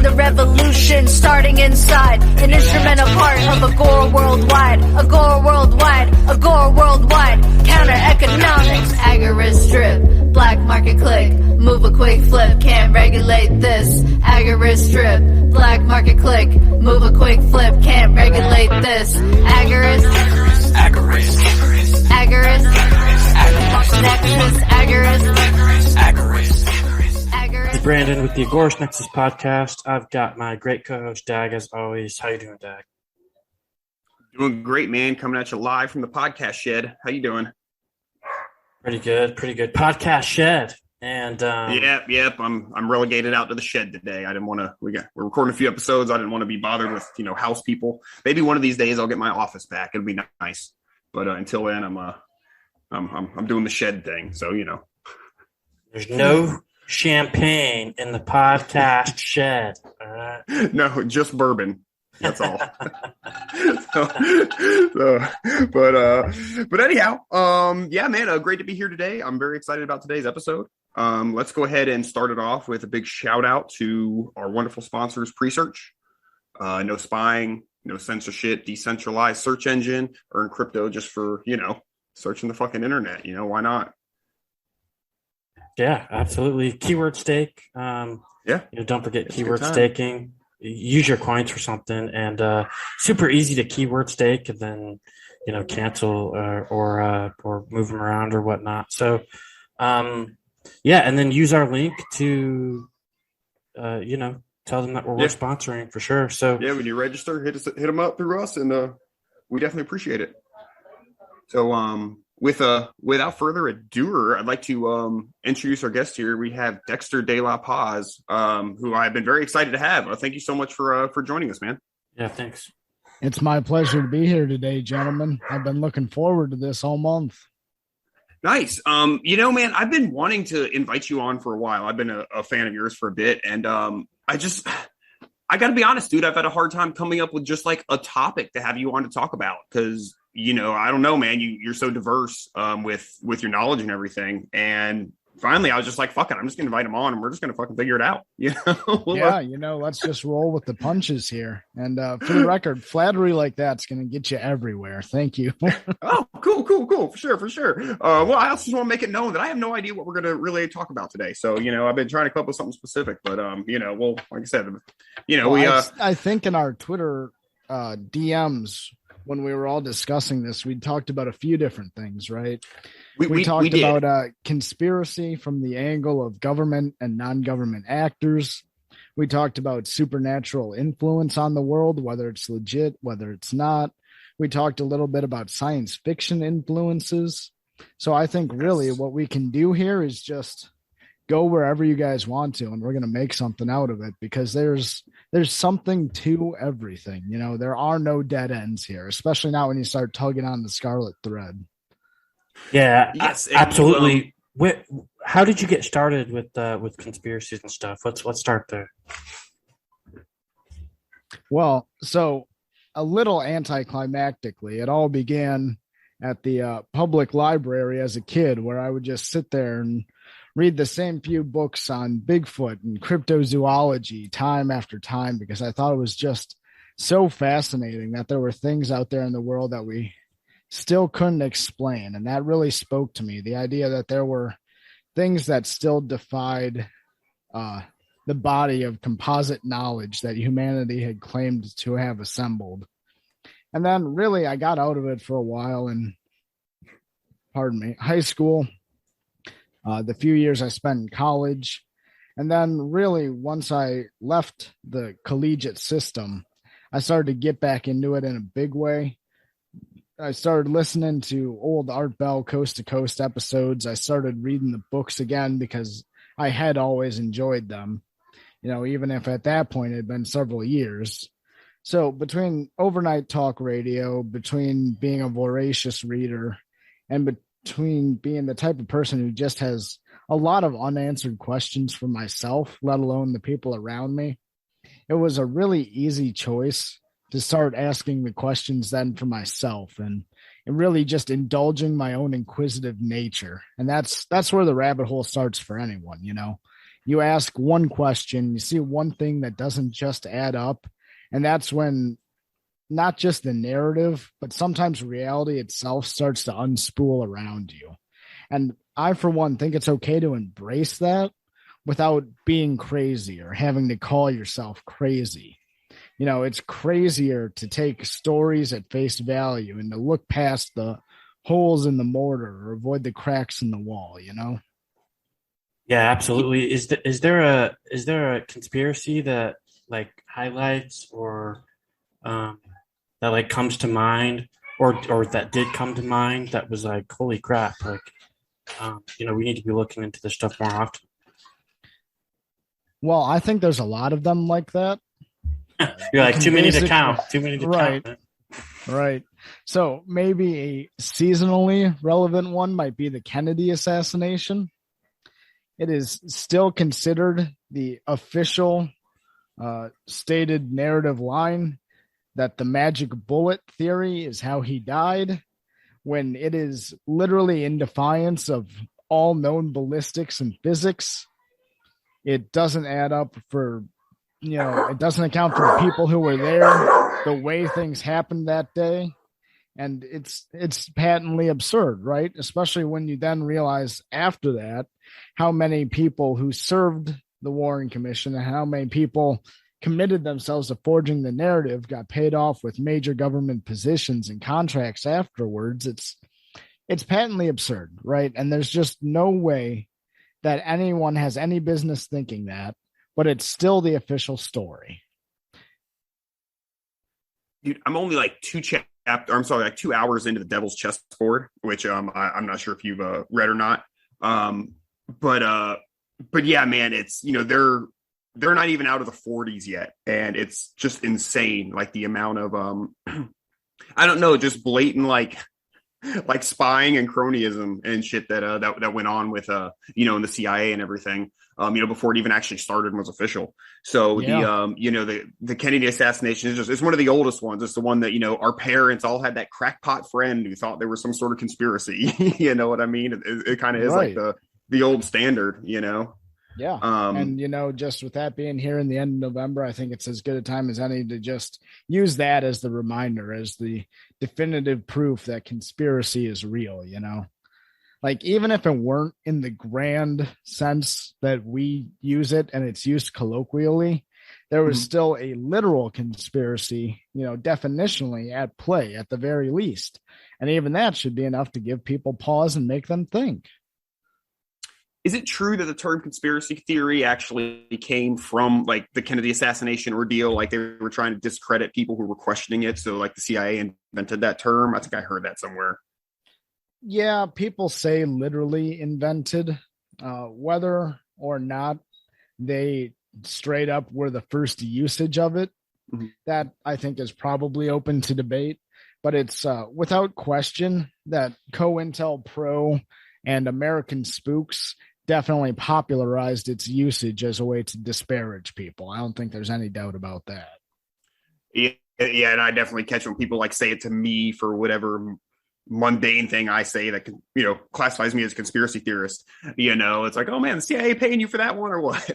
Find the revolution starting inside. An instrumental part of Agora worldwide. Agora worldwide. Agora worldwide. Counter economics. Agorist strip. Black market click. Move a quick flip. Can't regulate this. Agorist strip. Black market click. Move a quick flip. Can't regulate this. Agorist. Agorist. Agorist. Nexus. Agorist. This is Brandon with the Agorist Nexus podcast. I've got my great co-host Dag, as always. How you doing, Dag? Doing great, man. Coming at you live from the podcast shed. How you doing? Pretty good. Podcast shed. And yep. I'm relegated out to the shed today. I didn't want to. We're recording a few episodes. I didn't want to be bothered with house people. Maybe one of these days I'll get my office back. It'll be nice. But until then, I'm doing the shed thing. So there's no champagne in the podcast shed. All right. No, just bourbon. That's all. But anyhow, yeah, man, great to be here today. I'm very excited about today's episode. Let's go ahead and start it off with a big shout out to our wonderful sponsors, Presearch. No spying, no censorship, decentralized search engine, earn crypto just for, searching the fucking internet. Why not? Yeah, absolutely. Keyword stake. Don't forget it's keyword staking. Use your coins for something, and super easy to keyword stake, and then cancel or move them around or whatnot. So, and then use our link to tell them that we're sponsoring for sure. So yeah, when you register, hit them up through us, and we definitely appreciate it. So without further ado, I'd like to introduce our guest here. We have Dexter De La Paz, who I've been very excited to have. Thank you so much for joining us, man. Yeah, thanks. It's my pleasure to be here today, gentlemen. I've been looking forward to this all month. Nice. Man, I've been wanting to invite you on for a while. I've been a fan of yours for a bit, and I got to be honest, dude. I've had a hard time coming up with just like a topic to have you on to talk about because. I don't know, man. You're so diverse with your knowledge and everything. And finally, I was just like, fuck it. I'm just going to invite him on and we're just going to fucking figure it out. Let's just roll with the punches here. And for the record, flattery like that's going to get you everywhere. Thank you. Oh, cool. For sure. Well, I also just want to make it known that I have no idea what we're going to really talk about today. So, I've been trying to come up with something specific, but, like I said, I think in our Twitter DMs, when we were all discussing this, we talked about a few different things, right? We talked about conspiracy from the angle of government and non-government actors. We talked about supernatural influence on the world, whether it's legit, whether it's not. We talked a little bit about science fiction influences. So I think really what we can do here is just go wherever you guys want to, and we're going to make something out of it because there's something to everything. There are no dead ends here, especially now when you start tugging on the scarlet thread. Yeah, yes, absolutely. How did you get started with conspiracies and stuff? Let's start there. Well, so a little anticlimactically, it all began at the public library as a kid, where I would just sit there and read the same few books on Bigfoot and cryptozoology time after time because I thought it was just so fascinating that there were things out there in the world that we still couldn't explain. And that really spoke to me, the idea that there were things that still defied the body of composite knowledge that humanity had claimed to have assembled. And then really I got out of it for a while in, high school. The few years I spent in college. And then really once I left the collegiate system, I started to get back into it in a big way. I started listening to old Art Bell Coast to Coast episodes. I started reading the books again because I had always enjoyed them, even if at that point it had been several years. So between overnight talk radio, between being a voracious reader, and between being the type of person who just has a lot of unanswered questions for myself, let alone the people around me, it was a really easy choice to start asking the questions then for myself and really just indulging my own inquisitive nature. And that's where the rabbit hole starts for anyone, you ask one question, you see one thing that doesn't just add up. And that's when not just the narrative, but sometimes reality itself starts to unspool around you. And I, for one, think it's okay to embrace that without being crazy or having to call yourself crazy. You know, it's crazier to take stories at face value and to look past the holes in the mortar or avoid the cracks in the wall, you know? Yeah, absolutely. Is there a conspiracy that like highlights or that like comes to mind or that did come to mind that was like, holy crap, like we need to be looking into this stuff more often? Well, I think there's a lot of them like that. You're like, too many to count. Too many to right, count. Right. So maybe a seasonally relevant one might be the Kennedy assassination. It is still considered the official stated narrative line that the magic bullet theory is how he died, when it is literally in defiance of all known ballistics and physics. It doesn't add up for, it doesn't account for the people who were there, the way things happened that day. And it's patently absurd, right? Especially when you then realize after that how many people who served the Warren Commission and how many people committed themselves to forging the narrative got paid off with major government positions and contracts afterwards. It's patently absurd, right? And there's just no way that anyone has any business thinking that, but it's still the official story. Dude, I'm only like 2 hours into the Devil's Chessboard, which I'm not sure if you've read or not. But yeah, man, it's, they're not even out of the 40s yet, and it's just insane, like the amount of I don't know, just blatant like spying and cronyism and shit that went on with in the CIA and everything, before it even actually started and was official. So yeah. The Kennedy assassination it's one of the oldest ones. It's the one that, our parents all had that crackpot friend who thought there was some sort of conspiracy. You know what I mean? It kind of is right. Like the old standard, Yeah. And, just with that being here in the end of November, I think it's as good a time as any to just use that as the reminder, as the definitive proof that conspiracy is real, Like, even if it weren't in the grand sense that we use it and it's used colloquially, there was still a literal conspiracy, definitionally at play at the very least. And even that should be enough to give people pause and make them think. Is it true that the term conspiracy theory actually came from like the Kennedy assassination ordeal? Like they were trying to discredit people who were questioning it. So like the CIA invented that term. I think I heard that somewhere. Yeah, people say literally invented, whether or not they straight up were the first usage of it. Mm-hmm. That I think is probably open to debate, but it's without question that COINTELPRO and American spooks definitely popularized its usage as a way to disparage people. I don't think there's any doubt about that. Yeah, and I definitely catch when people like say it to me for whatever mundane thing I say that classifies me as a conspiracy theorist. It's like, oh man, the CIA paying you for that one or what?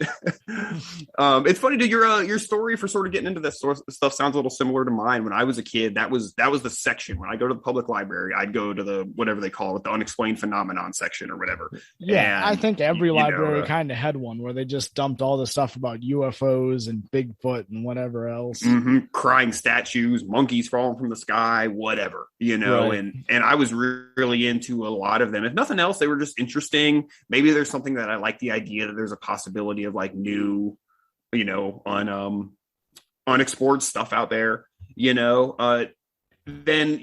It's funny, dude. Your story for sort of getting into this sort of stuff sounds a little similar to mine. When I was a kid, that was the section. When I go to the public library, I'd go to the whatever they call it, the unexplained phenomenon section or whatever. Yeah, and I think every library kind of had one where they just dumped all the stuff about UFOs and Bigfoot and whatever else. Mm-hmm. Crying statues, monkeys falling from the sky, whatever. Right. And I was really into a lot of them. If nothing else, they were just interesting. Maybe there's something that I like the idea that there's a possibility of like new, unexplored stuff out there, Then,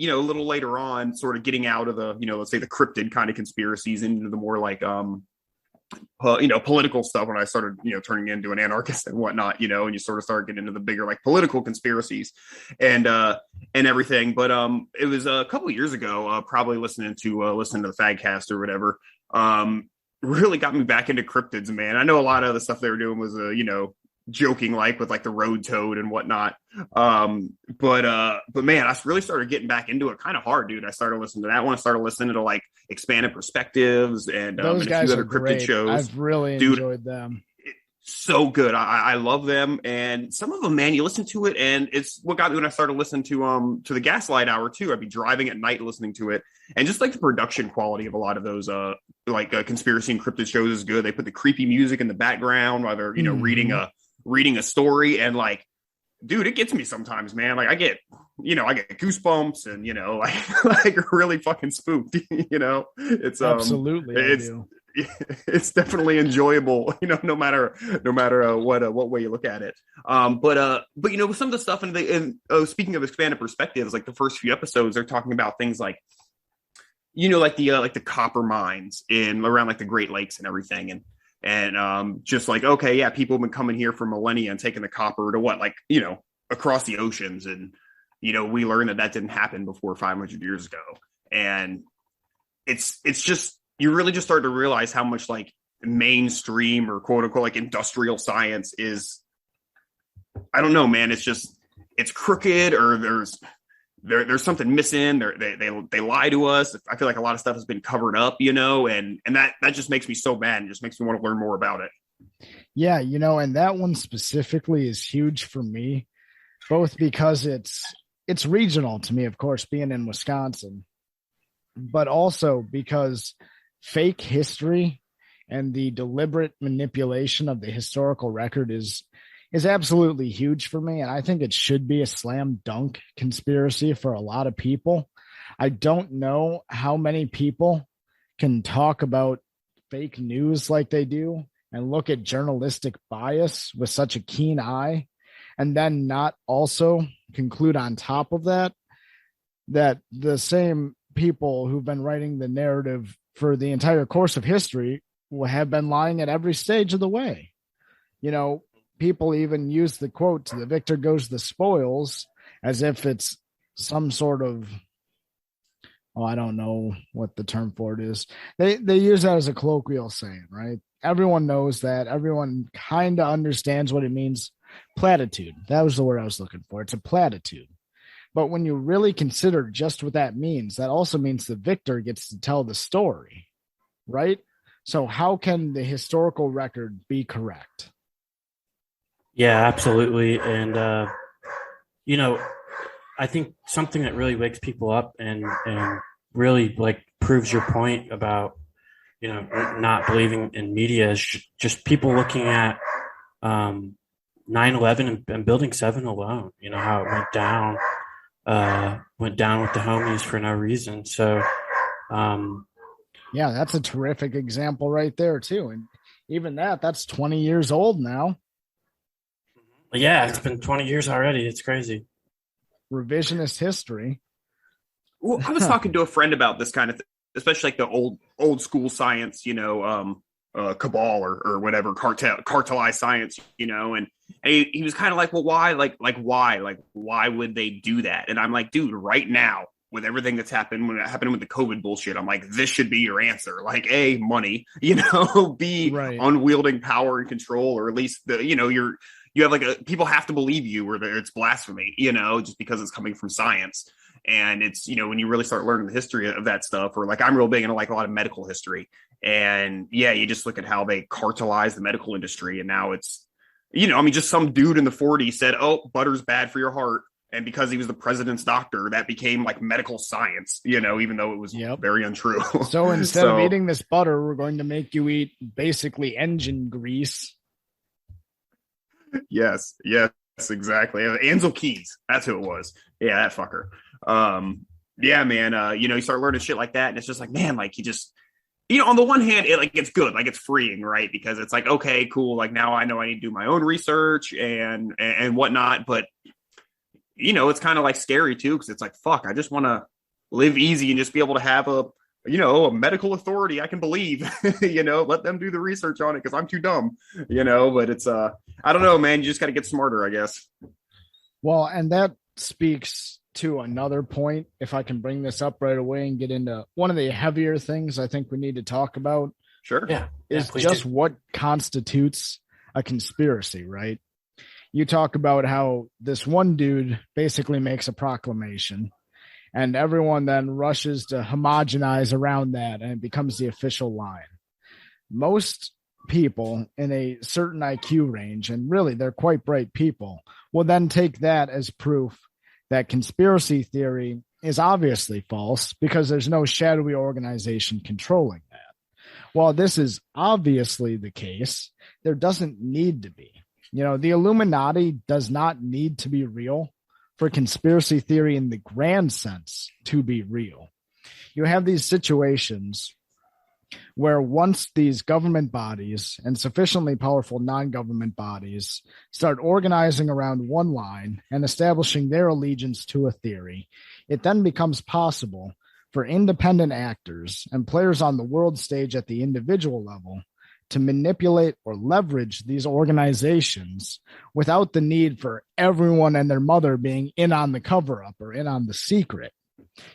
a little later on, sort of getting out of the, let's say the cryptid kind of conspiracies into the more like, political stuff when I started, turning into an anarchist and whatnot, and you sort of start getting into the bigger like political conspiracies and everything. But it was a couple of years ago, probably listening to the Fagcast or whatever, really got me back into cryptids, man. I know a lot of the stuff they were doing was, joking like with like the road toad and whatnot. But man, I really started getting back into it kind of hard, dude. I started listening to that one. I started listening to like Expanded Perspectives and those and guys a few other are cryptid great. shows. I've really enjoyed them. so good. I love them, and some of them, man, you listen to it, and it's what got me when I started listening to the Gaslight Hour too. I'd be driving at night listening to it, and just like the production quality of a lot of those conspiracy encrypted shows is good. They put the creepy music in the background while they're reading a story, and like, dude, it gets me sometimes, man. Like I get goosebumps, and like really fucking spooked. It's absolutely it's definitely enjoyable, no matter what way you look at it. But with some of the stuff and speaking of expanded perspectives, like the first few episodes, they're talking about things like, like the copper mines in around like the Great Lakes and everything. And just like, okay, yeah, people have been coming here for millennia and taking the copper to across the oceans. And, we learned that didn't happen before 500 years ago. And it's just, you really just start to realize how much like mainstream or quote unquote like industrial science is. I don't know, man. It's crooked, or there's something missing. They lie to us. I feel like a lot of stuff has been covered up, and that just makes me so mad. It just makes me want to learn more about it. Yeah, and that one specifically is huge for me, both because it's regional to me, of course, being in Wisconsin, but also because fake history and the deliberate manipulation of the historical record is absolutely huge for me. And I think it should be a slam dunk conspiracy for a lot of people. I don't know how many people can talk about fake news like they do and look at journalistic bias with such a keen eye, and then not also conclude on top of that the same people who've been writing the narrative for the entire course of history will have been lying at every stage of the way. People even use the quote, "The victor goes the spoils," as if it's some sort of, I don't know what the term for it is. They use that as a colloquial saying, right? Everyone knows that. Everyone kind of understands what it means. Platitude. That was the word I was looking for. It's a platitude. But when you really consider just what that means, that also means the victor gets to tell the story, right? So how can the historical record be correct? Yeah, absolutely. And, I think something that really wakes people up and really like proves your point about, not believing in media is just people looking at 9/11 and Building 7 alone, how it went down with the homies for no reason. So, yeah, that's a terrific example right there too. And even that's 20 years old now. Yeah, it's been 20 years already. It's crazy. Revisionist history. Well, I was talking to a friend about this kind of thing, especially like the old school science, cabal or whatever, cartelized science, and he was kind of like, well, why? Why would they do that? And I'm like, dude, right now, with everything that's happened, when it happened with the COVID bullshit, I'm like, this should be your answer. Like, A, money, B, right, unwielding power and control, or at least you have people have to believe you, or it's blasphemy, just because it's coming from science. And it's, when you really start learning the history of that stuff, or like, I'm real big into like a lot of medical history, and yeah, you just look at how they cartelized the medical industry. And now it's, just some dude in the 40s said, oh, butter's bad for your heart. And because he was the president's doctor, that became like medical science, even though it was very untrue. So instead of eating this butter, we're going to make you eat basically engine grease. Yes, exactly. Ansel Keys, that's who it was. Yeah, that fucker. Yeah, man. You start learning shit like that, and it's just like, man, like you just, on the one hand, it's good, like it's freeing, right? Because it's like, okay, cool. Like now I know I need to do my own research and whatnot, but it's kind of like scary too, because it's like, fuck, I just want to live easy and just be able to have a medical authority I can believe, let them do the research on it because I'm too dumb, but it's, I don't know, man, you just got to get smarter, I guess. Well, and that speaks to another point, if I can bring this up right away and get into one of the heavier things I think we need to talk about. Sure. Yeah. Is just what constitutes a conspiracy, right? You talk about how this one dude basically makes a proclamation, and everyone then rushes to homogenize around that, and it becomes the official line. Most people in a certain IQ range, and really they're quite bright people, will then take that as proof that conspiracy theory is obviously false because there's no shadowy organization controlling that. While this is obviously the case, there doesn't need to be. The Illuminati does not need to be real for conspiracy theory in the grand sense to be real. You have these situations where once these government bodies and sufficiently powerful non-government bodies start organizing around one line and establishing their allegiance to a theory, it then becomes possible for independent actors and players on the world stage at the individual level to manipulate or leverage these organizations without the need for everyone and their mother being in on the cover-up or in on the secret.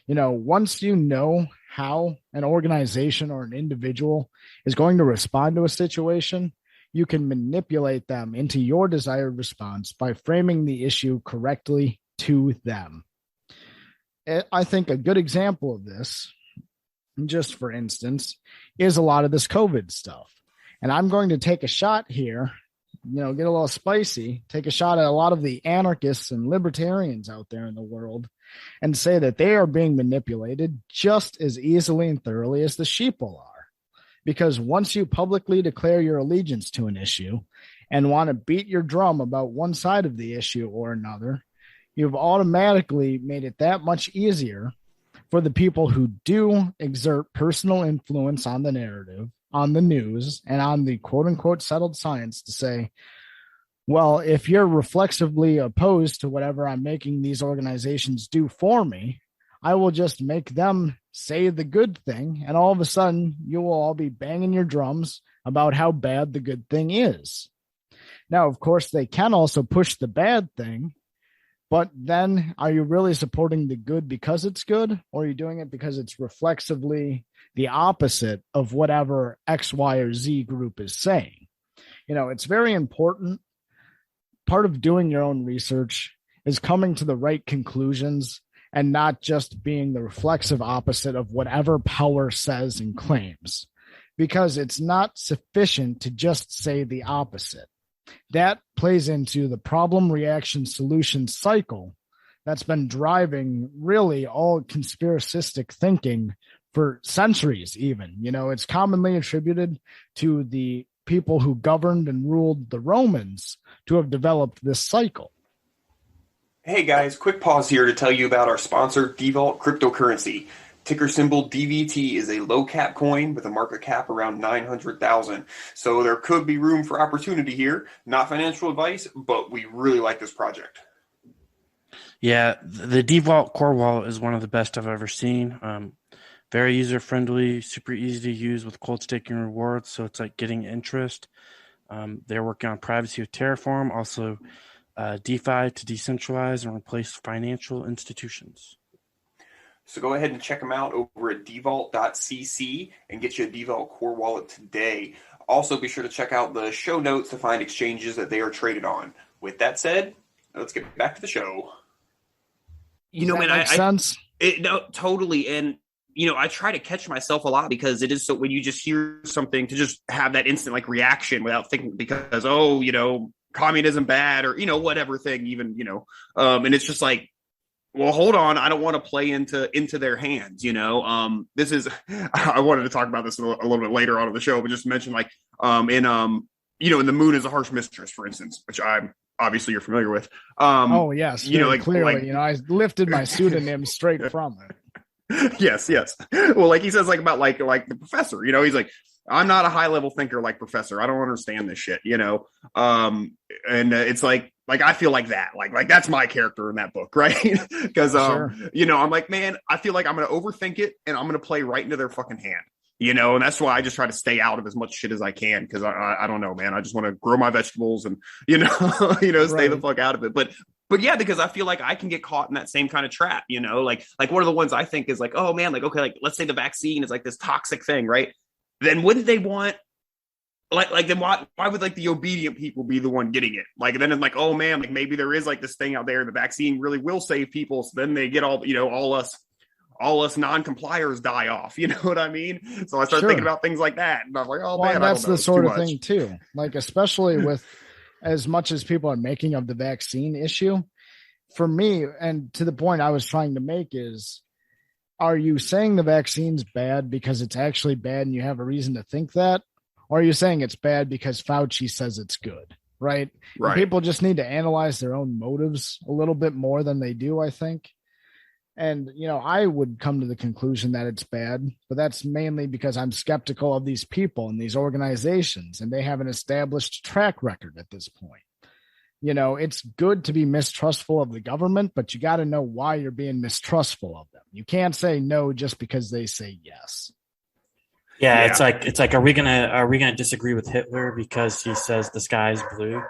Once you know how an organization or an individual is going to respond to a situation, you can manipulate them into your desired response by framing the issue correctly to them. I think a good example of this, just for instance, is a lot of this COVID stuff. And I'm going to take a shot here, get a little spicy, take a shot at a lot of the anarchists and libertarians out there in the world and say that they are being manipulated just as easily and thoroughly as the sheeple are. Because once you publicly declare your allegiance to an issue and want to beat your drum about one side of the issue or another, you've automatically made it that much easier for the people who do exert personal influence on the narrative, on the news, and on the quote-unquote settled science to say, well, if you're reflexively opposed to whatever I'm making these organizations do for me, I will just make them say the good thing, and all of a sudden you will all be banging your drums about how bad the good thing is. Now, of course, they can also push the bad thing, but then are you really supporting the good because it's good, or are you doing it because it's reflexively the opposite of whatever X, Y, or Z group is saying? It's very important. Part of doing your own research is coming to the right conclusions and not just being the reflexive opposite of whatever power says and claims, because it's not sufficient to just say the opposite. That plays into the problem, reaction, solution cycle that's been driving really all conspiracistic thinking for centuries even. It's commonly attributed to the people who governed and ruled the Romans to have developed this cycle. Hey guys, quick pause here to tell you about our sponsor, Devault Cryptocurrency. Ticker symbol DVT is a low cap coin with a market cap around 900,000. So there could be room for opportunity here. Not financial advice, but we really like this project. Yeah, the Devault core wallet is one of the best I've ever seen. Very user-friendly, super easy to use with cold staking rewards, so it's like getting interest. They're working on privacy with Terraform, also DeFi to decentralize and replace financial institutions. So go ahead and check them out over at devault.cc and get you a Devault core wallet today. Also, be sure to check out the show notes to find exchanges that they are traded on. With that said, let's get back to the show. Makes sense. No, totally. And I try to catch myself a lot because it is so when you just hear something to just have that instant reaction without thinking because, communism bad or, whatever thing even, and it's just like, well, hold on. I don't want to play into their hands. This is, I wanted to talk about this a little bit later on in the show, but just mention in The Moon is a Harsh Mistress, for instance, which I'm obviously you're familiar with. Oh yes. Clearly, I lifted my pseudonym straight from it. Yes. Well, he says about the professor, he's like, I'm not a high level thinker like professor. I don't understand this shit, and it's like I feel like that, like that's my character in that book. Right. Cause, sure. I'm like, man, I feel like I'm going to overthink it and I'm going to play right into their fucking hand, and that's why I just try to stay out of as much shit as I can. Cause I don't know, man, I just want to grow my vegetables and, stay the fuck out of it. But yeah, because I feel like I can get caught in that same kind of trap, like one of the ones I think is oh man, okay, let's say the vaccine is this toxic thing, right? Then wouldn't they want then why would the obedient people be the one getting it? Then it's oh man, maybe there is this thing out there, the vaccine really will save people. So then they get all us all us non-compliers die off. You know what I mean? So I started thinking about things like that, and I was like, oh man, that's the sort of thing too. Like, especially with as much as people are making of the vaccine issue, for me, and to the point I was trying to make is, are you saying the vaccine's bad because it's actually bad and you have a reason to think that? Or are you saying it's bad because Fauci says it's good? Right. And people just need to analyze their own motives a little bit more than they do, I think. And, I would come to the conclusion that it's bad, but that's mainly because I'm skeptical of these people and these organizations, and they have an established track record at this point. It's good to be mistrustful of the government, but you got to know why you're being mistrustful of them. You can't say no just because they say yes. Yeah. It's like, are we gonna disagree with Hitler because he says the sky is blue?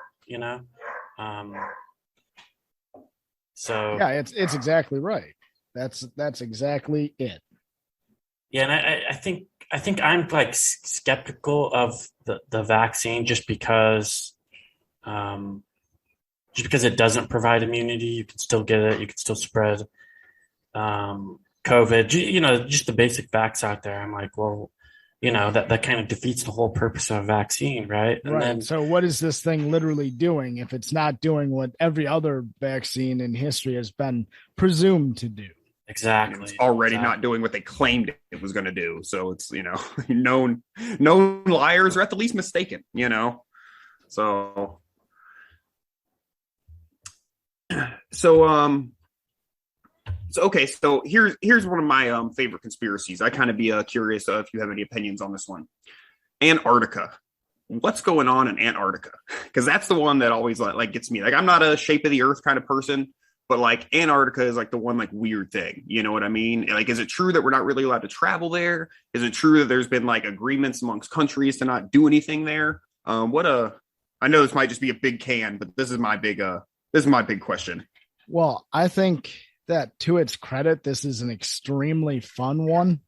So yeah, it's exactly right. That's exactly it. Yeah, and I think I'm like skeptical of the vaccine just because it doesn't provide immunity. You can still get it. You can still spread COVID. Just the basic facts out there. I'm like, well, that kind of defeats the whole purpose of a vaccine, right? And then, so what is this thing literally doing if it's not doing what every other vaccine in history has been presumed to do? Exactly. It's already not doing what they claimed it was going to do. So it's, known liars are at the least mistaken, So okay. So here's one of my favorite conspiracies. I kind of be curious if you have any opinions on this one. Antarctica. What's going on in Antarctica? Because that's the one that always like gets me. Like, I'm not a shape of the earth kind of person, but like Antarctica is like the one like weird thing. You know what I mean? Like, is it true that we're not really allowed to travel there? Is it true that there's been like agreements amongst countries to not do anything there? I know this might just be a big can, but this is my big question. Well, I think that to its credit, this is an extremely fun one.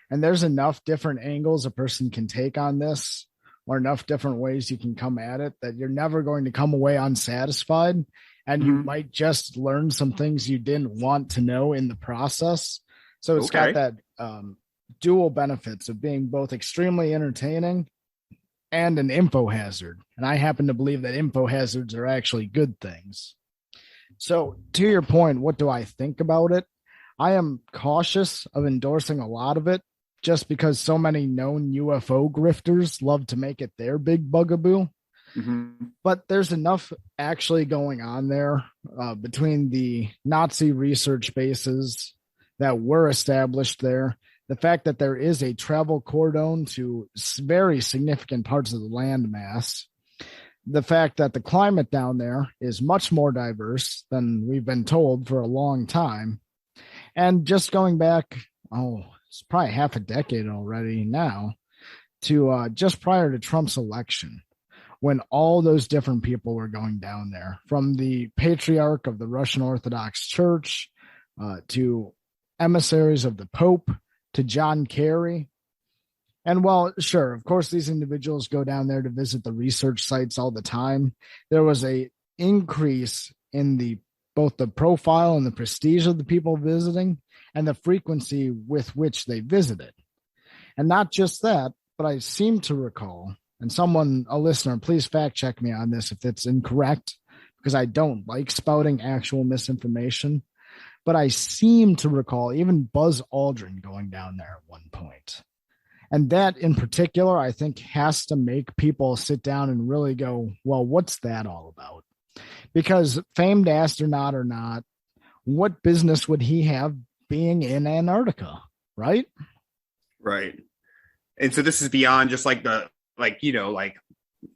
And there's enough different angles a person can take on this, or enough different ways you can come at it, that you're never going to come away unsatisfied. And you might just learn some things you didn't want to know in the process. So it's got that dual benefits of being both extremely entertaining and an info hazard. And I happen to believe that info hazards are actually good things. So to your point, what do I think about it? I am cautious of endorsing a lot of it just because so many known UFO grifters love to make it their big bugaboo. Mm-hmm. But there's enough actually going on there between the Nazi research bases that were established there, the fact that there is a travel cordon to very significant parts of the landmass, the fact that the climate down there is much more diverse than we've been told for a long time. And just going back, it's probably half a decade already now, to just prior to Trump's election, when all those different people were going down there, from the patriarch of the Russian Orthodox Church to emissaries of the Pope to John Kerry. And well, sure, of course, these individuals go down there to visit the research sites all the time. There was a increase in both the profile and the prestige of the people visiting and the frequency with which they visited. And not just that, but I seem to recall, and a listener, please fact check me on this if it's incorrect, because I don't like spouting actual misinformation. But I seem to recall even Buzz Aldrin going down there at one point. And that in particular, I think, has to make people sit down and really go, well, what's that all about? Because famed astronaut or not, what business would he have being in Antarctica, right? Right. And so this is beyond just like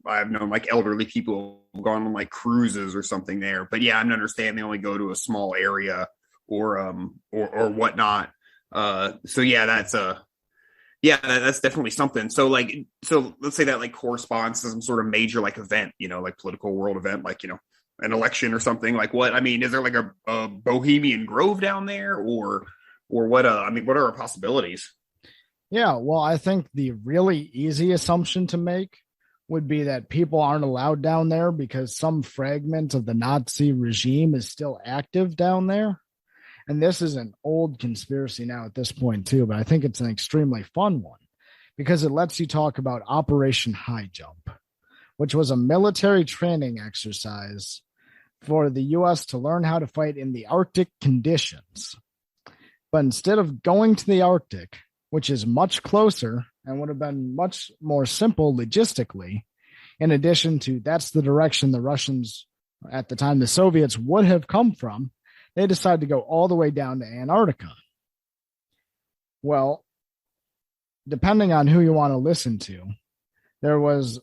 I've known like elderly people who've gone on like cruises or something there. But yeah, I understand they only go to a small area or whatnot. So yeah, that's definitely something. So let's say that like corresponds to some sort of major like event, like political world event, like, an election or something. Like what? I mean, is there like a Bohemian Grove down there or what? What are our possibilities? Yeah, well, I think the really easy assumption to make would be that people aren't allowed down there because some fragment of the Nazi regime is still active down there. And this is an old conspiracy now at this point too, but I think it's an extremely fun one because it lets you talk about Operation High Jump, which was a military training exercise for the U.S. to learn how to fight in the Arctic conditions. But instead of going to the Arctic, which is much closer and would have been much more simple logistically, in addition to that's the direction the Russians, at the time the Soviets, would have come from, they decided to go all the way down to Antarctica. Well, depending on who you want to listen to, there was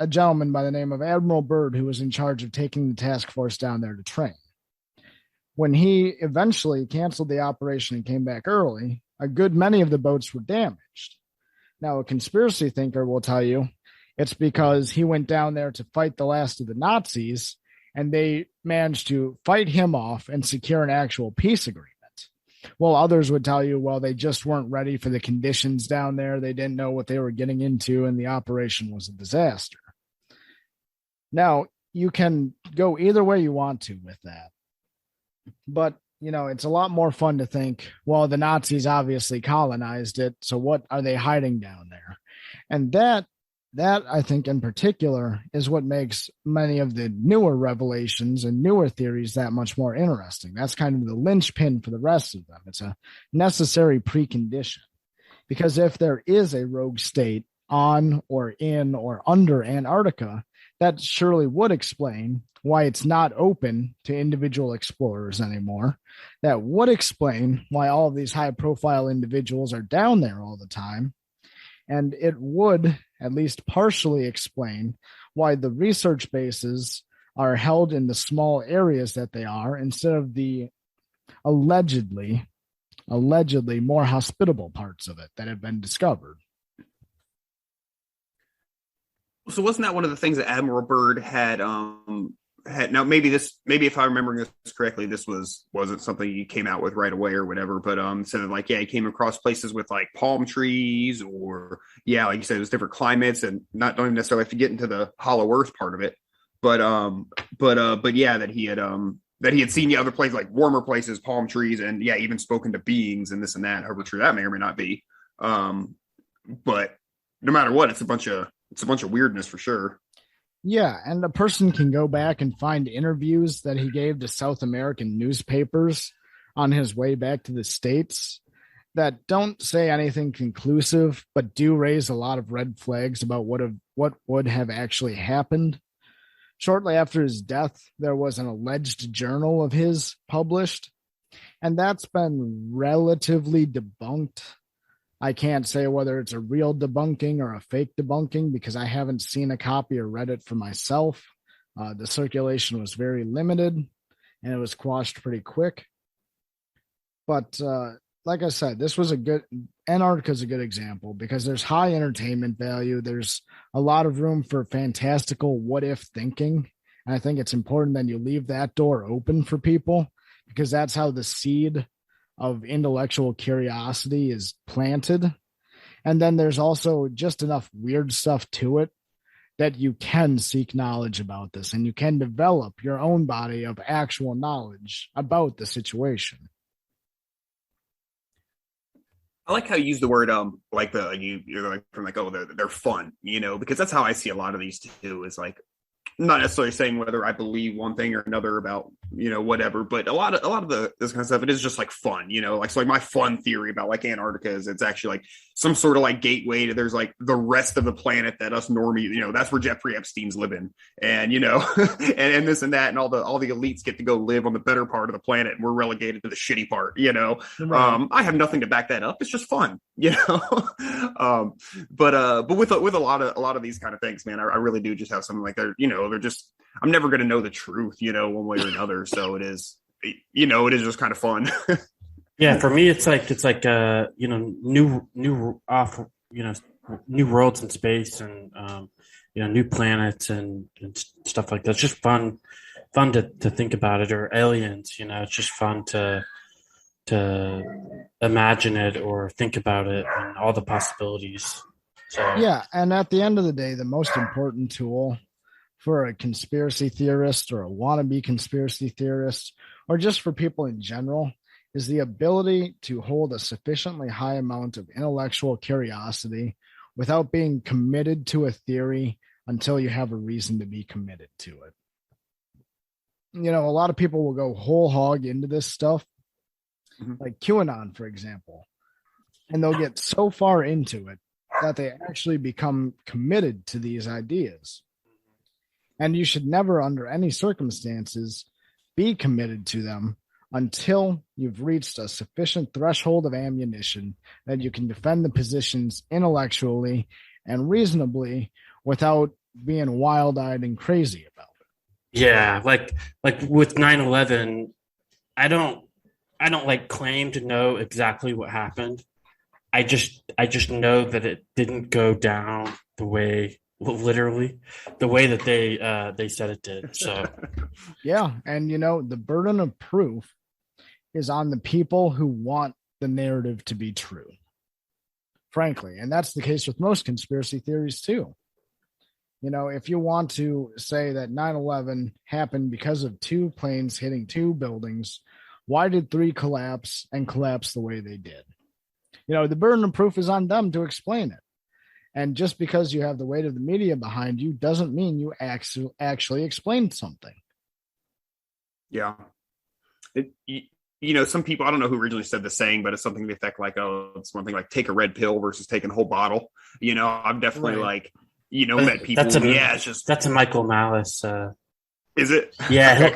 a gentleman by the name of Admiral Byrd who was in charge of taking the task force down there to train. When he eventually canceled the operation and came back early, a good many of the boats were damaged. Now, a conspiracy thinker will tell you it's because he went down there to fight the last of the Nazis, and they managed to fight him off and secure an actual peace agreement. Well, others would tell you, well, they just weren't ready for the conditions down there. They didn't know what they were getting into, and the operation was a disaster. Now, you can go either way you want to with that. But, you know, it's a lot more fun to think, well, the Nazis obviously colonized it, so what are they hiding down there? And that I think in particular is what makes many of the newer revelations and newer theories that much more interesting. That's kind of the linchpin for the rest of them. It's a necessary precondition. Because if there is a rogue state on or in or under Antarctica, that surely would explain why it's not open to individual explorers anymore. That would explain why all of these high-profile individuals are down there all the time. And it would at least partially explain why the research bases are held in the small areas that they are instead of the allegedly more hospitable parts of it that have been discovered. So wasn't that one of the things that Admiral Byrd had now maybe if I'm remembering this correctly, this wasn't something he came out with right away or whatever, but said that, like, yeah, he came across places with like palm trees, or yeah, like you said, it was different climates, and don't even necessarily have to get into the hollow earth part of it, but yeah, that he had seen other places, like warmer places, palm trees, and yeah, even spoken to beings and this and that, however true that may or may not be. But no matter what, it's a bunch of weirdness for sure. Yeah, and a person can go back and find interviews that he gave to South American newspapers on his way back to the States that don't say anything conclusive, but do raise a lot of red flags about what would have actually happened. Shortly after his death, there was an alleged journal of his published, and that's been relatively debunked. I can't say whether it's a real debunking or a fake debunking because I haven't seen a copy or read it for myself. The circulation was very limited and it was quashed pretty quick. But like I said, Antarctica is a good example because there's high entertainment value. There's a lot of room for fantastical what if thinking. And I think it's important that you leave that door open for people because that's how the seed of intellectual curiosity is planted. And then there's also just enough weird stuff to it that you can seek knowledge about this and you can develop your own body of actual knowledge about the situation. I like how you use the word like you're like from like, oh, they're fun, you know, because that's how I see a lot of these too, is like not necessarily saying whether I believe one thing or another about, you know, whatever, but a lot of this kind of stuff, it is just like fun, you know, like, so like my fun theory about like Antarctica is it's actually like some sort of like gateway to there's like the rest of the planet that us normie, you know, that's where Jeffrey Epstein's living, and you know, and this and that, and all the elites get to go live on the better part of the planet, and we're relegated to the shitty part, you know. Right. I have nothing to back that up. It's just fun, you know. But with a lot of these kind of things, man, I really do just have something like they're, you know, they're just, I'm never going to know the truth, you know, one way or another. So it is, you know, it is just kind of fun. Yeah, for me, it's like you know, new worlds in space, and you know, new planets and stuff like that. It's just fun to think about it, or aliens. You know, it's just fun to imagine it or think about it and all the possibilities. So yeah, and at the end of the day, the most important tool for a conspiracy theorist or a wannabe conspiracy theorist, or just for people in general, is the ability to hold a sufficiently high amount of intellectual curiosity without being committed to a theory until you have a reason to be committed to it. You know, a lot of people will go whole hog into this stuff, like QAnon, for example, and they'll get so far into it that they actually become committed to these ideas. And you should never, under any circumstances, be committed to them until you've reached a sufficient threshold of ammunition that you can defend the positions intellectually and reasonably without being wild-eyed and crazy about it. Yeah, like with 9/11, I don't like claim to know exactly what happened. I just know that it didn't go down the way, literally, the way that they said it did. So yeah, and you know, the burden of proof is on the people who want the narrative to be true, frankly. And that's the case with most conspiracy theories too. You know, if you want to say that 9/11 happened because of 2 planes hitting 2 buildings, why did 3 collapse and collapse the way they did? You know, the burden of proof is on them to explain it. And just because you have the weight of the media behind you doesn't mean you actually explained something. Yeah. You know, some people, I don't know who originally said the saying, but it's something to the effect like, oh, it's one thing like take a red pill versus taking a whole bottle. You know, I'm definitely like, you know, met people. That's a Michael Malice. Is it? Yeah,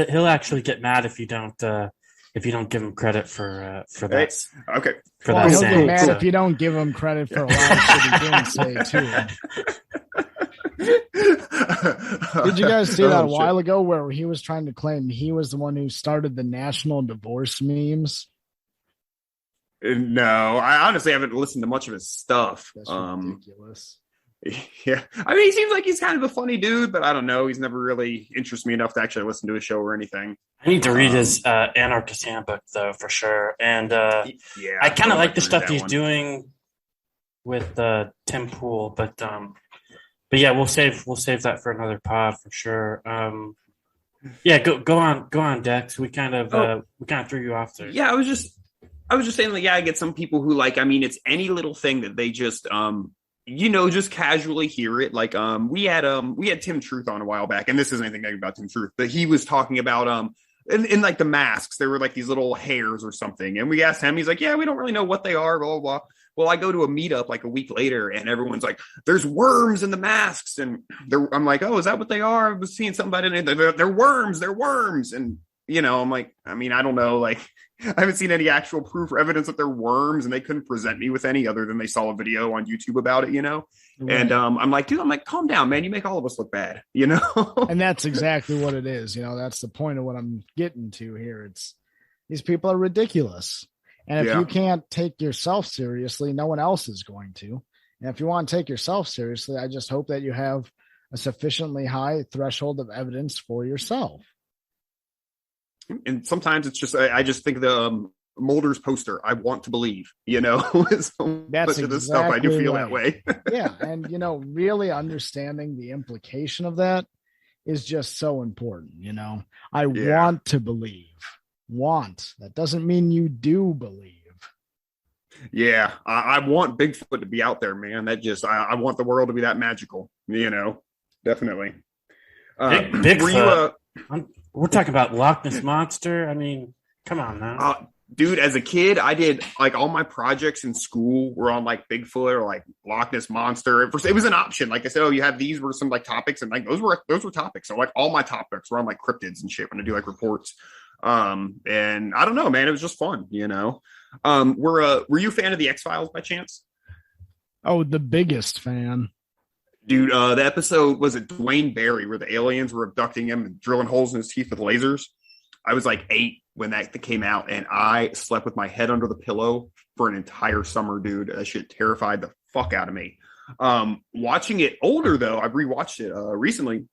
he'll actually get mad if you don't give him credit for that. Okay. Well, he'll get mad if you don't give him credit for a lot of shit he didn't say too. Did you guys see that a while ago where he was trying to claim he was the one who started the national divorce memes? No, I honestly haven't listened to much of his stuff. That's ridiculous. Yeah, I mean, he seems like he's kind of a funny dude, but I don't know. He's never really interested me enough to actually listen to a show or anything. I need to read his Anarchist Handbook, though, for sure. And I kind of like the stuff he's doing with Tim Pool, but yeah, we'll save that for another pod for sure. Yeah, go on, Dex. We kind of threw you off there. Yeah, I was just saying, like, yeah, I get some people who like, I mean, it's any little thing that they just you know, just casually hear it. Like, we had Tim Truth on a while back, and this isn't anything negative about Tim Truth, but he was talking about in like the masks, there were like these little hairs or something, and we asked him, he's like, yeah, we don't really know what they are, blah, blah, blah. Well, I go to a meetup like a week later, and everyone's like, there's worms in the masks, and I'm like, oh, is that what they are? I was seeing something about it. They're worms, and you know, I'm like, I mean, I don't know, like, I haven't seen any actual proof or evidence that they're worms, and they couldn't present me with any other than they saw a video on YouTube about it, you know? Right. And I'm like, calm down, man. You make all of us look bad, you know? And that's exactly what it is. You know, that's the point of what I'm getting to here. It's these people are ridiculous. And if you can't take yourself seriously, no one else is going to. And if you want to take yourself seriously, I just hope that you have a sufficiently high threshold of evidence for yourself. And sometimes it's just, I just think the Mulder's poster, I want to believe, you know, so that's much of this stuff, I do feel that way. Yeah. And, you know, really understanding the implication of that is just so important. You know, I want to believe. That doesn't mean you do believe. Yeah. I want Bigfoot to be out there, man. That just, I want the world to be that magical, you know, definitely. Bigfoot. We're talking about Loch Ness Monster. I mean, come on now. Dude, as a kid, I did like all my projects in school were on like Bigfoot or like Loch Ness Monster. It was an option. Like I said, you have these were some like topics, and like those were topics. So like all my topics were on like cryptids and shit when I do like reports. And I don't know, man, it was just fun, you know. Were you a fan of the X-Files by chance? Oh, the biggest fan. Dude, the episode, was it Dwayne Barry, where the aliens were abducting him and drilling holes in his teeth with lasers? I was like 8 when that came out, and I slept with my head under the pillow for an entire summer, dude. That shit terrified the fuck out of me. Watching it older, though, I rewatched it recently,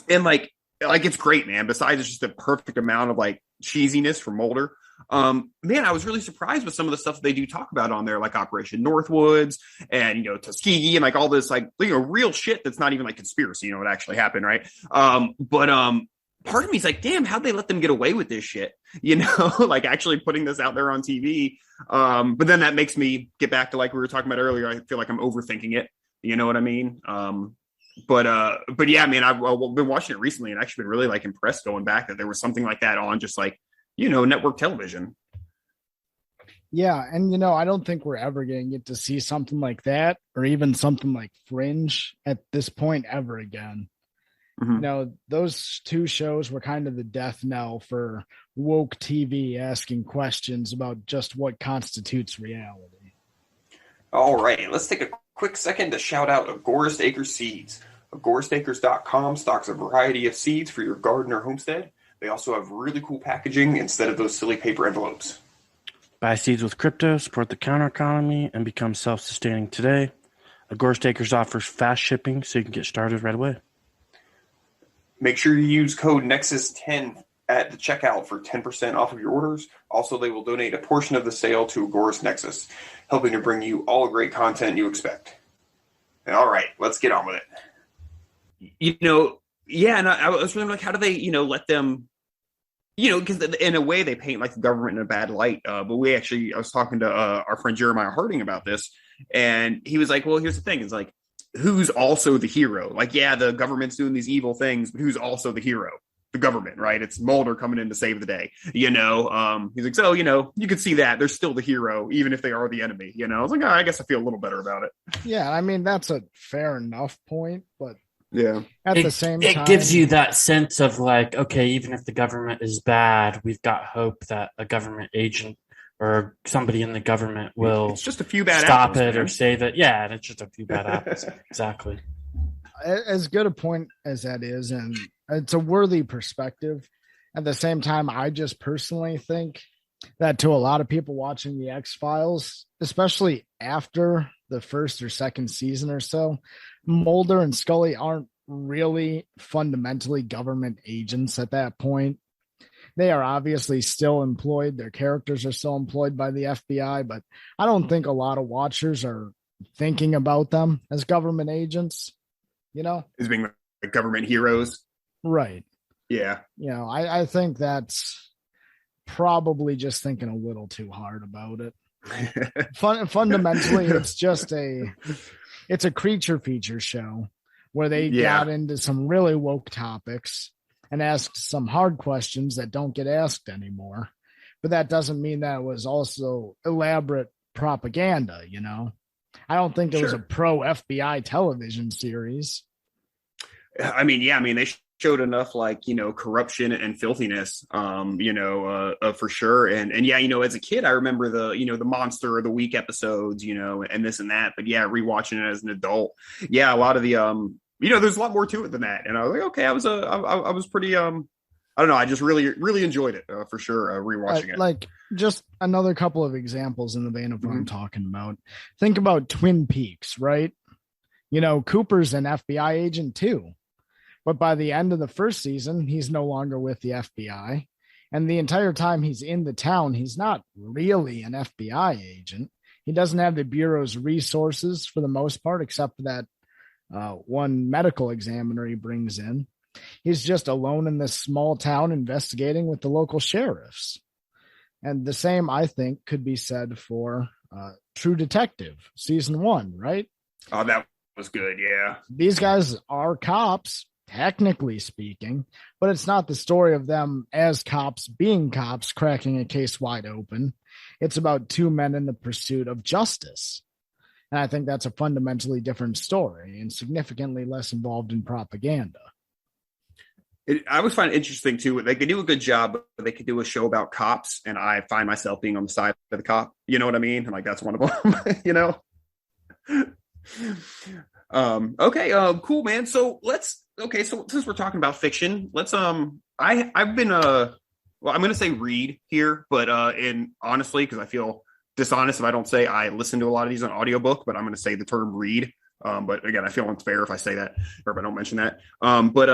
and like it's great, man. Besides, it's just a perfect amount of like cheesiness from Mulder. Man, I was really surprised with some of the stuff they do talk about on there, like Operation Northwoods and, you know, Tuskegee and like all this, like, you know, real shit that's not even like conspiracy, you know, what actually happened. Right. But part of me is like, damn, how'd they let them get away with this shit? You know, like actually putting this out there on TV. But then that makes me get back to like we were talking about earlier. I feel like I'm overthinking it. You know what I mean? But yeah, man, I've been watching it recently and actually been really like impressed going back that there was something like that on just like, you know, network television. Yeah. And, you know, I don't think we're ever going to get to see something like that or even something like Fringe at this point ever again. Mm-hmm. You know, those two shows were kind of the death knell for woke TV asking questions about just what constitutes reality. All right. Let's take a quick second to shout out Agorist Acres Seeds. AgoristAcres.com stocks a variety of seeds for your garden or homestead. They also have really cool packaging instead of those silly paper envelopes. Buy seeds with crypto, support the counter economy, and become self-sustaining today. Agorist Acres offers fast shipping so you can get started right away. Make sure you use code Nexus10 at the checkout for 10% off of your orders. Also, they will donate a portion of the sale to Agorist Nexus, helping to bring you all the great content you expect. And all right, let's get on with it. You know, yeah, and I was really like, how do they, you know, let them, you know, because in a way they paint like the government in a bad light. But I was talking to our friend Jeremiah Harding about this, and he was like, well, here's the thing. It's like, who's also the hero? Like, yeah, the government's doing these evil things, but who's also the hero? The government, right? It's Mulder coming in to save the day, you know? He's like, so, you know, you could see that they're still the hero, even if they are the enemy, you know? I was like, I guess I feel a little better about it. Yeah. I mean, that's a fair enough point, but yeah, at the same time, it gives you that sense of like, okay, even if the government is bad, we've got hope that a government agent or somebody in the government will it's just a few bad stop apples, it man. Or save it. Yeah, and it's just a few bad apples. Exactly. As good a point as that is, and it's a worthy perspective. At the same time, I just personally think that to a lot of people watching the X-Files, especially after the first or second season or so, Mulder and Scully aren't really fundamentally government agents at that point. They are obviously still employed. Their characters are still employed by the FBI, but I don't think a lot of watchers are thinking about them as government agents, you know? As being like government heroes. Right. Yeah. You know, I think that's probably just thinking a little too hard about it. Fundamentally, it's a creature feature show where they got into some really woke topics and asked some hard questions that don't get asked anymore. But that doesn't mean that it was also elaborate propaganda, you know? I don't think it was a pro FBI television series. I mean, yeah, they showed enough like, you know, corruption and filthiness, you know, for sure. And yeah, you know, as a kid, I remember the, you know, the Monster of the Week episodes, you know, and this and that. But yeah, rewatching it as an adult, yeah, a lot of the, you know, there's a lot more to it than that. And I was like, okay, I was pretty, I don't know. I just really enjoyed it for sure. Rewatching it. Like just another couple of examples in the vein of what I'm talking about. Think about Twin Peaks, right? You know, Cooper's an FBI agent too, but by the end of the first season, he's no longer with the FBI. And the entire time he's in the town, he's not really an FBI agent. He doesn't have the Bureau's resources for the most part, except for that one medical examiner he brings in. He's just alone in this small town investigating with the local sheriffs. And the same, I think, could be said for True Detective, season 1, right? Oh, that was good, yeah. These guys are cops, technically speaking, but it's not the story of them as cops being cops, cracking a case wide open. It's about two men in the pursuit of justice. And I think that's a fundamentally different story and significantly less involved in propaganda. I always find it interesting too. Like they do a good job, but they could do a show about cops, and I find myself being on the side of the cop. You know what I mean? And like that's one of them. You know. Okay. Cool, man. So So since we're talking about fiction, let's. I've been well, I'm going to say read here, but in honestly, because I feel dishonest if I don't say I listen to a lot of these on audiobook, but I'm going to say the term read. But again, I feel unfair if I say that or if I don't mention that. But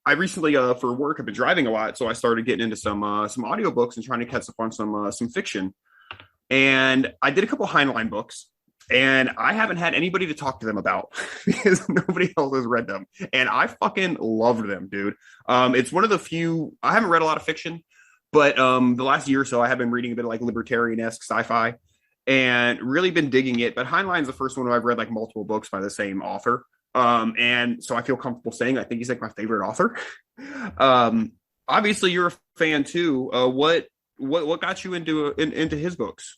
I recently, for work, I've been driving a lot, so I started getting into some audiobooks and trying to catch up on some fiction. And I did a couple Heinlein books. And I haven't had anybody to talk to them about because nobody else has read them. And I fucking loved them, dude. It's one of the few, I haven't read a lot of fiction, but the last year or so, I have been reading a bit of like libertarian-esque sci-fi and really been digging it. But Heinlein's the first one where I've read like multiple books by the same author. And so I feel comfortable saying I think he's like my favorite author. Obviously, you're a fan too. What got you into his books?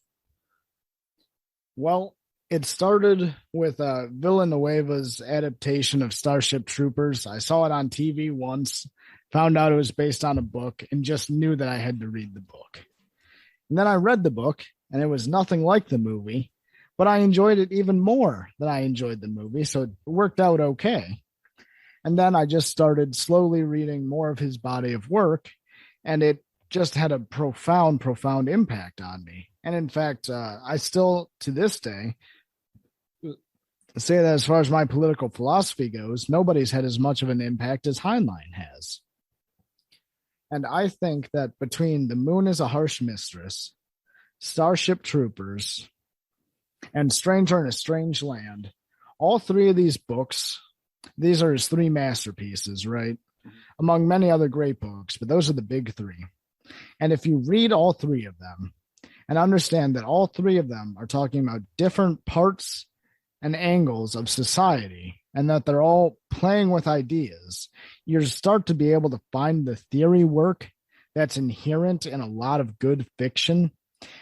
Well, it started with Villanueva's adaptation of Starship Troopers. I saw it on TV once, found out it was based on a book, and just knew that I had to read the book. And then I read the book, and it was nothing like the movie, but I enjoyed it even more than I enjoyed the movie, so it worked out okay. And then I just started slowly reading more of his body of work, and it just had a profound impact on me. And in fact, I still, to this day, say that as far as my political philosophy goes, nobody's had as much of an impact as Heinlein has. And I think that between The Moon is a Harsh Mistress, Starship Troopers, and Stranger in a Strange Land, all three of these books, these are his three masterpieces, right? Among many other great books, but those are the big three. And if you read all three of them and understand that all three of them are talking about different parts and angles of society, and that they're all playing with ideas, you start to be able to find the theory work that's inherent in a lot of good fiction.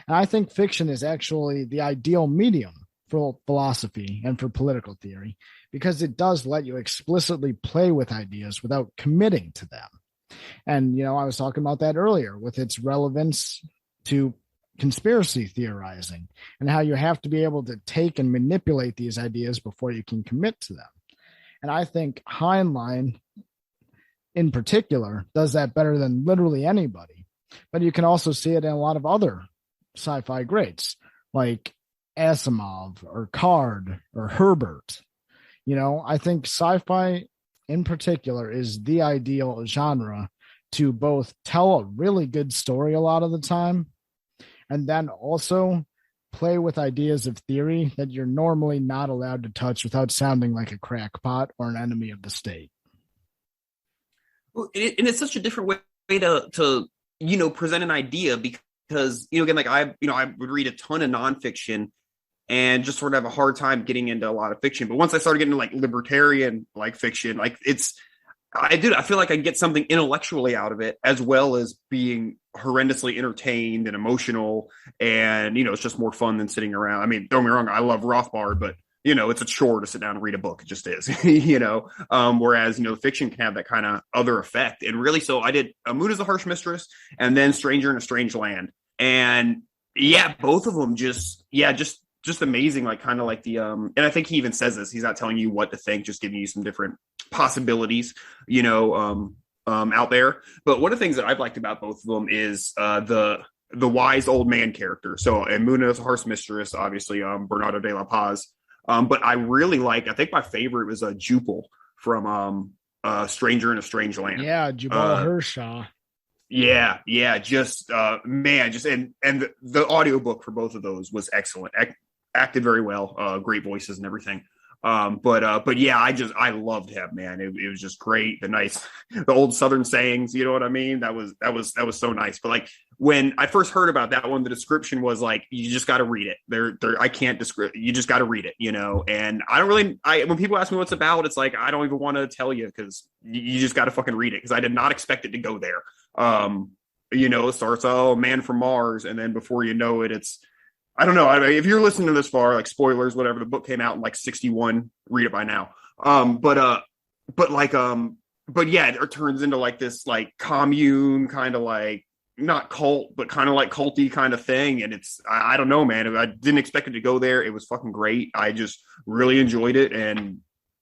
And I think fiction is actually the ideal medium for philosophy and for political theory, because it does let you explicitly play with ideas without committing to them. And, I was talking about that earlier with its relevance to conspiracy theorizing and how you have to be able to take and manipulate these ideas before you can commit to them. And I think Heinlein in particular does that better than literally anybody. But you can also see it in a lot of other sci-fi greats like Asimov or Card or Herbert. I think sci-fi in particular is the ideal genre to both tell a really good story a lot of the time, and then also play with ideas of theory that you're normally not allowed to touch without sounding like a crackpot or an enemy of the state. Well, and it's such a different way to present an idea, because again, like I would read a ton of nonfiction and just sort of have a hard time getting into a lot of fiction. But once I started getting into like libertarian like fiction, like I feel like I get something intellectually out of it, as well as being horrendously entertained and emotional. And, it's just more fun than sitting around. I mean, don't get me wrong, I love Rothbard, but, it's a chore to sit down and read a book. It just is, whereas, fiction can have that kind of other effect. And really, so I did A Moon is a Harsh Mistress and then Stranger in a Strange Land. And yeah, both of them just amazing. Like kind of like the, and I think he even says this, he's not telling you what to think, just giving you some different possibilities, out there. But one of the things that I've liked about both of them is the wise old man character. So in Moon is a Harsh Mistress, obviously Bernardo de la Paz. But I really I think my favorite was Jupil from Stranger in a Strange Land. Yeah, Jubal Hershaw. Yeah, just man, just and the audiobook for both of those was excellent. Acted very well, great voices and everything. But yeah, I loved him, man. It was just great. The old Southern sayings, you know what I mean? That was so nice. But like when I first heard about that one, the description was like, you just got to read it. I can't describe. You just got to read it, And I don't really. When people ask me what's about, it's like I don't even want to tell you, because you just got to fucking read it, because I did not expect it to go there. It starts, man from Mars, and then before you know it, it's. I don't know. I mean, if you're listening to this far, like spoilers, whatever, the book came out in like 1961. Read it by now. But yeah, it turns into like this like commune kind of like not cult, but kind of like culty kind of thing. And it's I don't know, man. I didn't expect it to go there. It was fucking great. I just really enjoyed it, and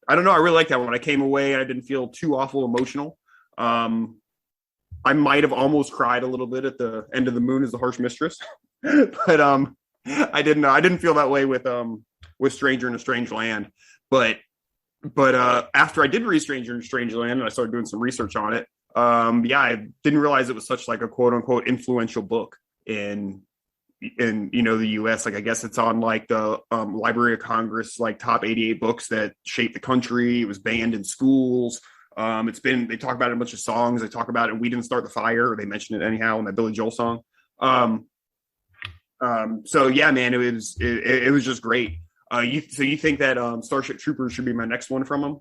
I don't know. I really liked that one. I came away and I didn't feel too awful emotional. I might have almost cried a little bit at the end of The Moon is the Harsh Mistress, but I didn't feel that way with Stranger in a Strange Land, but after I did read Stranger in a Strange Land and I started doing some research on it, I didn't realize it was such like a quote unquote influential book in in the US. Like I guess it's on like the Library of Congress like top 88 books that shaped the country. It was banned in schools. They talk about it in a bunch of songs. They talk about it in We Didn't Start the Fire, or they mention it anyhow in that Billy Joel song. So yeah, man, it was just great. You think that Starship Troopers should be my next one from him?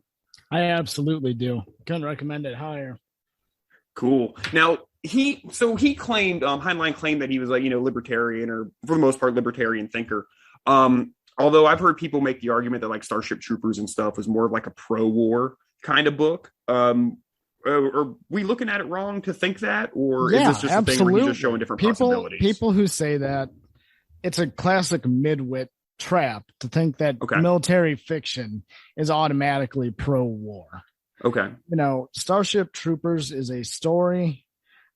I absolutely do. Couldn't recommend it higher. Cool. Now he claimed, Heinlein claimed that he was like, libertarian, or for the most part libertarian thinker. Although I've heard people make the argument that like Starship Troopers and stuff was more of like a pro-war kind of book. Are we looking at it wrong to think that, or is this just a thing where he's just showing different possibilities? People who say that, it's a classic midwit trap to think that military fiction is automatically pro-war. Okay. Starship Troopers is a story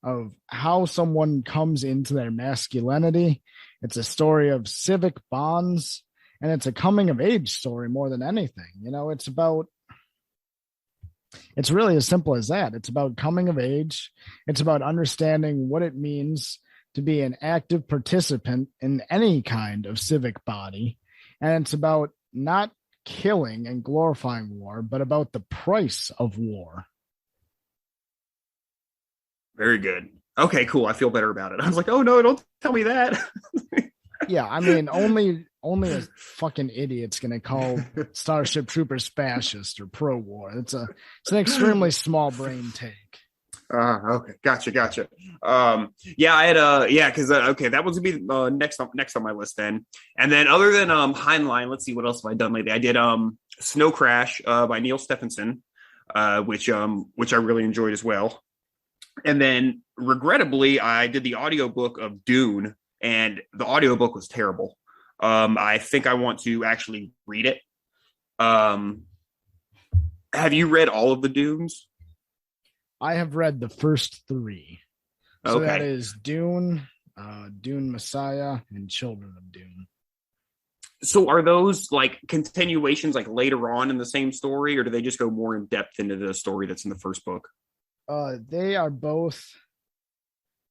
of how someone comes into their masculinity. It's a story of civic bonds, and it's a coming of age story more than anything. It's really as simple as that. It's about coming of age. It's about understanding what it means to be an active participant in any kind of civic body. And it's about not killing and glorifying war, but about the price of war. Very good. Okay, cool. I feel better about it. I was like, oh no, don't tell me that. Yeah, I mean, only a fucking idiot's gonna call Starship Troopers fascist or pro-war. It's an extremely small brain take. Okay, gotcha. Yeah, I had because that was gonna be next on my list then. And then other than Heinlein, let's see what else have I done lately. I did Snow Crash by Neil Stephenson, which I really enjoyed as well. And then regrettably, I did the audiobook of Dune, and the audiobook was terrible. I think I want to actually read it. Have you read all of the Dunes? I have read the first 3. So that is Dune, Dune Messiah, and Children of Dune. So are those like continuations like later on in the same story, or do they just go more in depth into the story that's in the first book? They are both